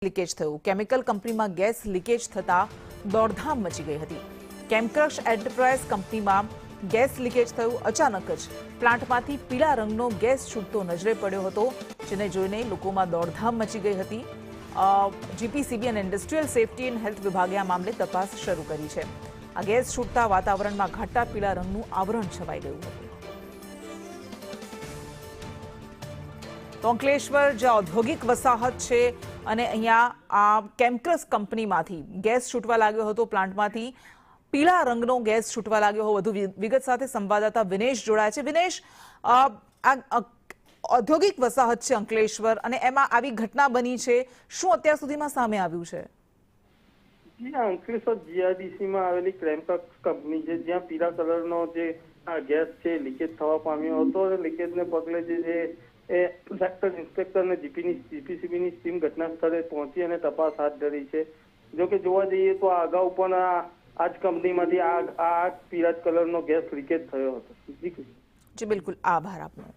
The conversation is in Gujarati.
લીકેજ થયું। કેમિકલ કંપનીમાં ગેસ લીકેજ થતા દોડધામ મચી ગઈ હતી। કેમક્રશ એન્ટરપ્રાઇઝ કંપનીમાં ગેસ લીકેજ થયું। અચાનક જ પ્લાન્ટમાંથી પીળા રંગનો ગેસ છૂટતો નજરે પડ્યો હતો, જેને જોઈને લોકોમાં દોડધામ મચી ગઈ હતી। જીપીસીબી અને ઇન્ડસ્ટ્રીયલ સેફટી એન્ડ હેલ્થ વિભાગે આ મામલે તપાસ શરૂ કરી છે। આ ગેસ છૂટતા વાતાવરણમાં ઘાટા પીળા રંગનું આવરણ છવાઈ ગયું હતું। તો અંકલેશ્વર જે ઔદ્યોગિક વસાહત છે અને અહીંયા આ કેમક્રશ કંપનીમાંથી ગેસ છૂટવા લાગ્યો હતો। પ્લાન્ટમાંથી પીળા રંગનો ગેસ છૂટવા લાગ્યો હોય। વધુ વિગત સાથે સંવાદદાતા વિનેશ જોડાયા છે। વિનેશ, આ ઔદ્યોગિક વસાહત છે અંકલેશ્વર અને એમાં આવી ઘટના બની છે, શું અત્યાર સુધીમાં સામે આવ્યું છે? જી હા, અંકલેશ્વર જીઆઈડીસીમાં આવેલી કેમક્રશ કંપની છે, જ્યાં પીળા કલરનો જે ગેસ છે લીકેજ થવા પામ્યો હતો અને લીકેજને પગલે જે સેક્ટર ઇન્સ્પેક્ટર અને જીપીસીબીની ટીમ ઘટના સ્થળે પહોંચી અને તપાસ હાથ ધરી છે। જો કે જોવા જઈએ તો આ અગાઉ પણ આ જ કંપનીમાંથી આ પીળા કલરનો ગેસ લીકેજ થયો હતો। જી બિલકુલ, આભાર આપનો।